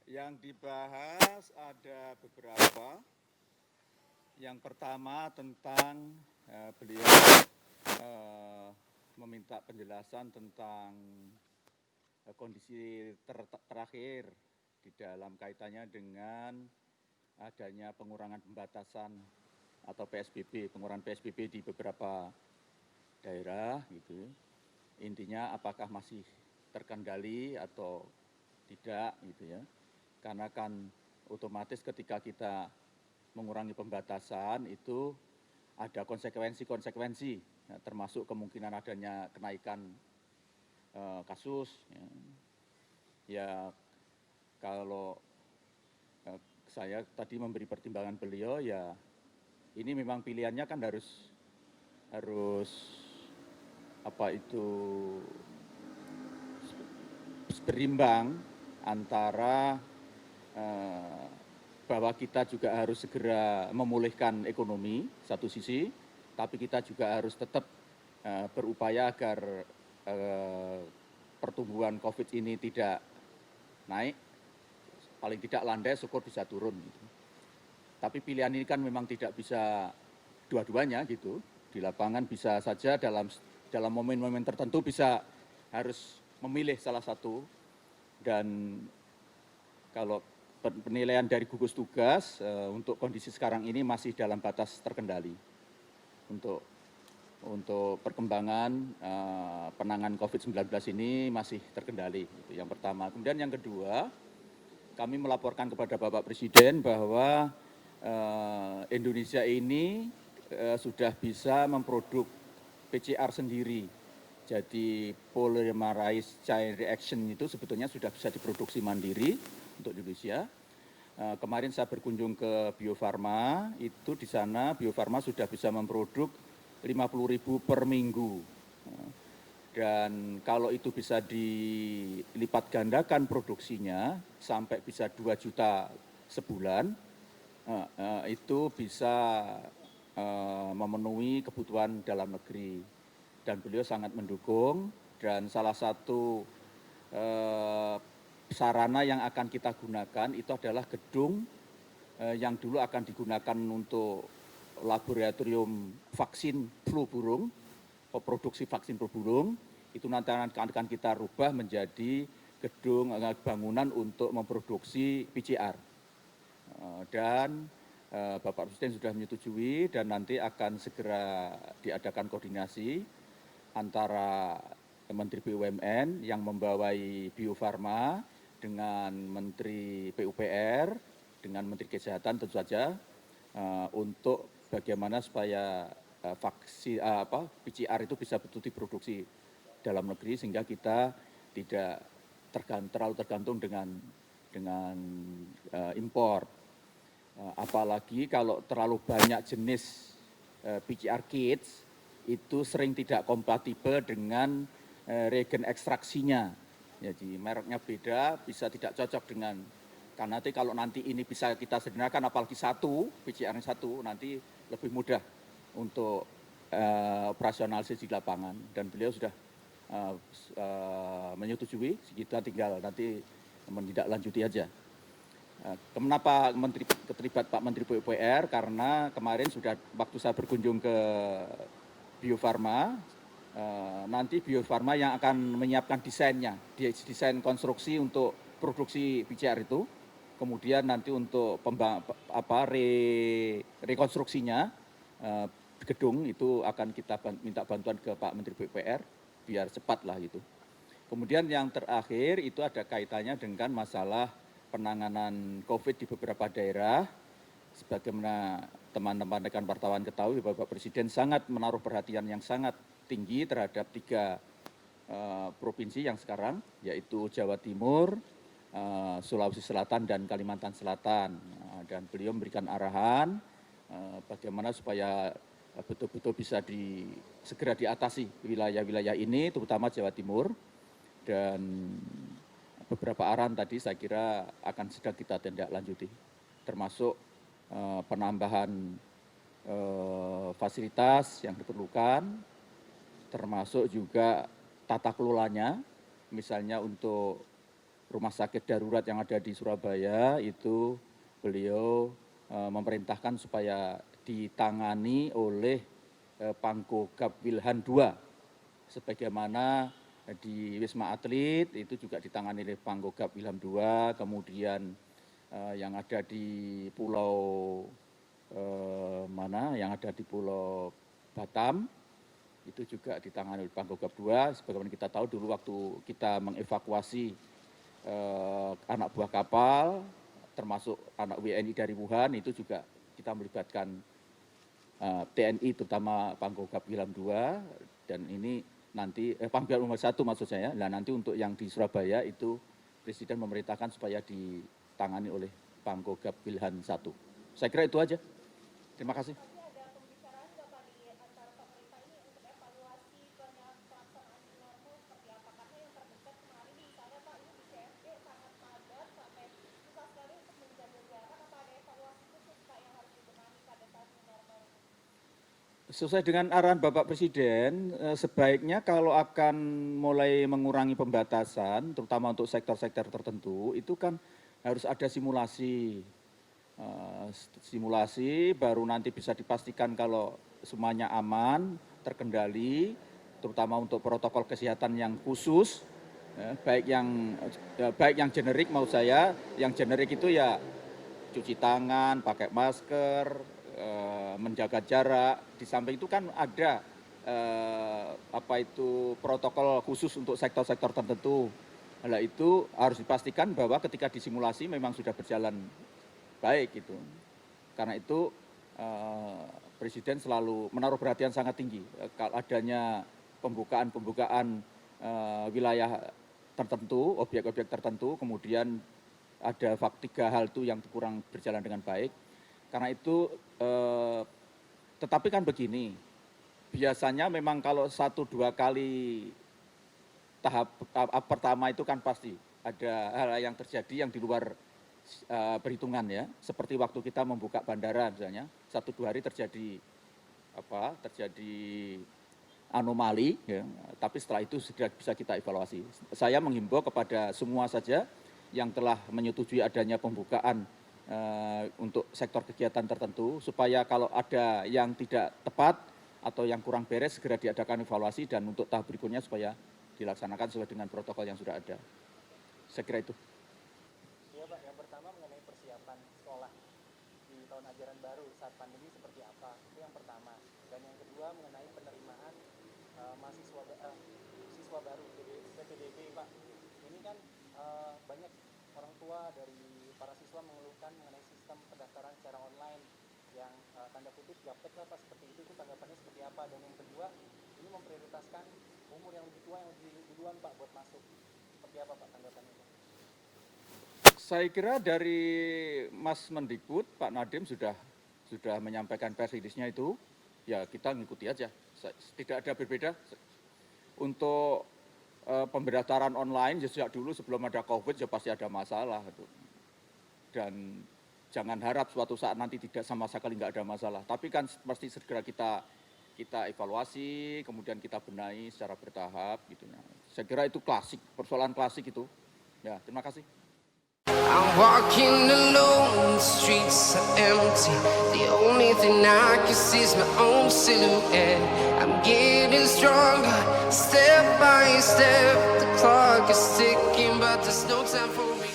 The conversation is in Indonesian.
Yang dibahas ada beberapa. Yang pertama tentang beliau meminta penjelasan tentang kondisi terakhir di dalam kaitannya dengan adanya pengurangan pembatasan atau PSBB, pengurangan PSBB di beberapa daerah gitu. Intinya apakah masih terkendali atau tidak gitu ya. Karena kan otomatis ketika kita mengurangi pembatasan itu ada konsekuensi-konsekuensi, ya, termasuk kemungkinan adanya kenaikan kasus. Ya kalau saya tadi memberi pertimbangan beliau, ya ini memang pilihannya kan harus apa itu berimbang antara bahwa kita juga harus segera memulihkan ekonomi satu sisi, tapi kita juga harus tetap berupaya agar pertumbuhan COVID ini tidak naik, paling tidak landai, syukur bisa turun. Gitu. Tapi pilihan ini kan memang tidak bisa dua-duanya gitu. Di lapangan bisa saja dalam momen-momen tertentu bisa harus memilih salah satu, dan kalau penilaian dari gugus tugas untuk kondisi sekarang ini masih dalam batas terkendali untuk perkembangan penanganan COVID-19 ini masih terkendali. Itu yang pertama. Kemudian yang kedua, kami melaporkan kepada Bapak Presiden bahwa Indonesia ini sudah bisa memproduk PCR sendiri. Jadi polymerase chain reaction itu sebetulnya sudah bisa diproduksi mandiri untuk Indonesia. Kemarin saya berkunjung ke Bio Farma, itu di sana Bio Farma sudah bisa memproduk 50.000 per minggu. Dan kalau itu bisa dilipat gandakan produksinya sampai bisa 2 juta sebulan, itu bisa memenuhi kebutuhan dalam negeri. Dan beliau sangat mendukung, dan salah satu sarana yang akan kita gunakan itu adalah gedung yang dulu akan digunakan untuk laboratorium vaksin flu burung, produksi vaksin flu burung, itu nanti akan kita rubah menjadi gedung bangunan untuk memproduksi PCR. Dan Bapak Presiden sudah menyetujui dan nanti akan segera diadakan koordinasi antara Menteri BUMN yang membawai Bio Farma dengan Menteri PUPR, dengan Menteri Kesehatan tentu saja, untuk bagaimana supaya vaksin PCR itu bisa betul diproduksi dalam negeri sehingga kita tidak terlalu tergantung dengan impor. Apalagi kalau terlalu banyak jenis PCR kits itu sering tidak kompatibel dengan reagen ekstraksinya. Jadi mereknya beda, bisa tidak cocok dengan, karena nanti kalau nanti ini bisa kita sederhanakan, apalagi PCR satu, nanti lebih mudah untuk operasionalisasi di lapangan. Dan beliau sudah menyetujui, kita tinggal nanti menindaklanjuti aja. Kenapa keterlibat Pak Menteri PUPR? Karena kemarin sudah waktu saya berkunjung ke Bio Farma, nanti Bio Farma yang akan menyiapkan desainnya, desain konstruksi untuk produksi PCR itu. Kemudian nanti untuk rekonstruksinya gedung itu akan kita minta bantuan ke Pak Menteri PUPR biar cepat lah gitu. Kemudian yang terakhir itu ada kaitannya dengan masalah penanganan COVID di beberapa daerah. Sebagaimana teman-teman rekan wartawan ketahui, Bapak Presiden sangat menaruh perhatian yang sangat tinggi terhadap 3 provinsi yang sekarang, yaitu Jawa Timur, Sulawesi Selatan, dan Kalimantan Selatan. Dan beliau memberikan arahan bagaimana supaya betul-betul bisa segera diatasi wilayah-wilayah ini, terutama Jawa Timur. Dan beberapa arahan tadi saya kira akan sedang kita tindak lanjuti, termasuk penambahan fasilitas yang diperlukan, termasuk juga tata kelolanya, misalnya untuk rumah sakit darurat yang ada di Surabaya itu beliau memerintahkan supaya ditangani oleh Pangkogap Wilhan II, sebagaimana di Wisma Atlet itu juga ditangani oleh Pangkogap Wilhan II, kemudian yang ada di Pulau yang ada di Pulau Batam itu juga ditangani oleh Pangkogap II. Sebagaimana kita tahu dulu waktu kita mengevakuasi anak buah kapal, termasuk anak WNI dari Wuhan, itu juga kita melibatkan TNI, terutama Pangkogap Wilhan II, dan ini nanti Pangkogap nomor 1 maksud saya. Nah nanti untuk yang di Surabaya itu Presiden memerintahkan supaya ditangani oleh Pangkogap Wilhan I. Saya kira itu aja. Terima kasih. Sesuai dengan arahan Bapak Presiden, sebaiknya kalau akan mulai mengurangi pembatasan, terutama untuk sektor-sektor tertentu, itu kan harus ada simulasi. Simulasi baru nanti bisa dipastikan kalau semuanya aman, terkendali, terutama untuk protokol kesehatan yang khusus, baik yang generik mau saya, yang generik itu ya cuci tangan, pakai masker, menjaga jarak. Di samping itu kan ada protokol khusus untuk sektor-sektor tertentu. Nah itu harus dipastikan bahwa ketika disimulasi memang sudah berjalan baik gitu. Karena itu Presiden selalu menaruh perhatian sangat tinggi kalau adanya pembukaan wilayah tertentu, objek-objek tertentu, kemudian ada 3 hal itu yang kurang berjalan dengan baik. Karena itu, tetapi kan begini, biasanya memang kalau 1-2 kali tahap pertama itu kan pasti ada hal yang terjadi yang di luar perhitungan ya, seperti waktu kita membuka bandara misalnya, 1-2 hari terjadi anomali, ya, tapi setelah itu sudah bisa kita evaluasi. Saya menghimbau kepada semua saja yang telah menyetujui adanya pembukaan untuk sektor kegiatan tertentu, supaya kalau ada yang tidak tepat atau yang kurang beres segera diadakan evaluasi, dan untuk tahap berikutnya supaya dilaksanakan sesuai dengan protokol yang sudah ada. Saya kira itu. Iya Pak, yang pertama mengenai persiapan sekolah di tahun ajaran baru saat pandemi seperti apa, itu yang pertama. Dan yang kedua mengenai penerimaan siswa baru PPDB Pak. Ini kan banyak orang tua dari para siswa mengeluhkan mengenai sistem pendaftaran secara online yang tanda kutip gaptek lah Pak, seperti itu tanggapannya seperti apa? Dan yang kedua, ini memprioritaskan umur yang lebih tua yang lebih duluan Pak buat masuk. Seperti apa Pak tanggapannya Pak? Saya kira dari Mas Mendikbud, Pak Nadiem sudah menyampaikan press release-nya itu, ya kita ngikuti aja. Tidak ada berbeda. Untuk pemberdaftaran online sejak dulu sebelum ada COVID ya pasti ada masalah. Dan jangan harap suatu saat nanti tidak sama sekali nggak ada masalah. Tapi kan pasti segera kita evaluasi, kemudian kita benahi secara bertahap gitu. Saya kira itu klasik, persoalan klasik itu. Ya, terima kasih. I'm walking alone, the streets are empty. The only thing I can see is my own silhouette. I'm getting stronger, step by step. The clock is ticking, but there's no time for me.